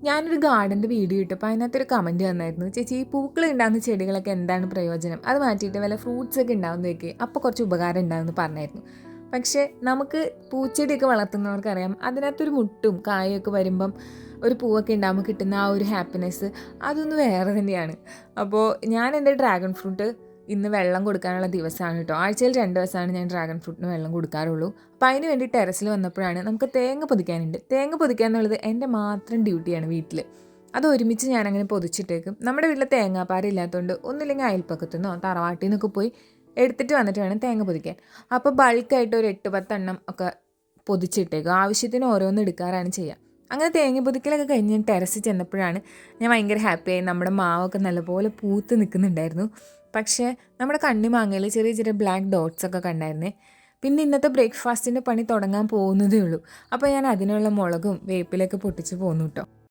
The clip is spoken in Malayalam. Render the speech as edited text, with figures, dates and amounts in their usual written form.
ഞാനൊരു ഗാർഡൻ്റെ വീഡിയോ ഇട്ടപ്പോൾ അതിനകത്തൊരു കമൻറ്റ് വന്നായിരുന്നു, ചേച്ചി ഈ പൂക്കൾ ഉണ്ടാകുന്ന ചെടികളൊക്കെ എന്താണ് പ്രയോജനം, അത് മാറ്റിയിട്ട് വല്ല ഫ്രൂട്ട്സ് ഒക്കെ ഉണ്ടാകുന്ന വെക്കുക, അപ്പോൾ കുറച്ച് ഉപകാരം ഉണ്ടാകുമെന്ന് പറഞ്ഞായിരുന്നു. പക്ഷേ നമുക്ക് പൂച്ചെടിയൊക്കെ വളർത്തുന്നവർക്കറിയാം, അതിനകത്തൊരു മുട്ടും കായൊക്കെ വരുമ്പം ഒരു പൂവൊക്കെ ഉണ്ടാകുമ്പോൾ കിട്ടുന്ന ആ ഒരു ഹാപ്പിനെസ് അതൊന്ന് വേറെ തന്നെയാണ്. അപ്പോൾ ഞാൻ എൻ്റെ ഡ്രാഗൺ ഫ്രൂട്ട് ഇന്ന് വെള്ളം കൊടുക്കാനുള്ള ദിവസമാണ് കേട്ടോ. ആഴ്ചയിൽ 2 ദിവസമാണ് ഞാൻ ഡ്രാഗൺ ഫ്രൂട്ടിന് വെള്ളം കൊടുക്കാറുള്ളൂ. അപ്പോൾ അതിന് വേണ്ടി ടെറസിൽ വന്നപ്പോഴാണ് നമുക്ക് തേങ്ങ പൊതിക്കാനുണ്ട്. തേങ്ങ പൊതിക്കുക എന്നുള്ളത് എൻ്റെ മാത്രം ഡ്യൂട്ടിയാണ് വീട്ടിൽ. അത് ഒരുമിച്ച് ഞാനങ്ങനെ പൊതിച്ചിട്ടേക്കും. നമ്മുടെ വീട്ടിൽ തേങ്ങാപ്പാര ഇല്ലാത്തതുകൊണ്ട് ഒന്നുമില്ലെങ്കിൽ അയൽപ്പക്കത്തുനിന്നോ തറവാട്ടിൽ നിന്നൊക്കെ പോയി എടുത്തിട്ട് വന്നിട്ട് വേണം തേങ്ങ പൊതിക്കാൻ. അപ്പോൾ ബൾക്കായിട്ട് ഒരു 8-10 എണ്ണം ഒക്കെ പൊതിച്ചിട്ടേക്കും. ആവശ്യത്തിന് ഓരോന്ന് എടുക്കാറാണ് ചെയ്യുക. അങ്ങനെ തേങ്ങ പൊതിക്കലൊക്കെ കഴിഞ്ഞ് ഞാൻ ടെറസിൽ ചെന്നപ്പോഴാണ് ഞാൻ ഭയങ്കര ഹാപ്പിയായി. നമ്മുടെ മാവൊക്കെ നല്ലപോലെ പൂത്ത് നിൽക്കുന്നുണ്ടായിരുന്നു. പക്ഷേ നമ്മുടെ കണ്ണിമാങ്ങയിൽ ചെറിയ ചെറിയ ബ്ലാക്ക് ഡോട്ട്സ് ഒക്കെ കണ്ടായിരുന്നേ. പിന്നെ ഇന്നത്തെ ബ്രേക്ക്ഫാസ്റ്റിൻ്റെ പണി തുടങ്ങാൻ പോകുന്നതേ ഉള്ളൂ. അപ്പോൾ ഞാൻ അതിനുള്ള മുളകും വേപ്പിലൊക്കെ പൊട്ടിച്ച് പോന്നു കേട്ടോ.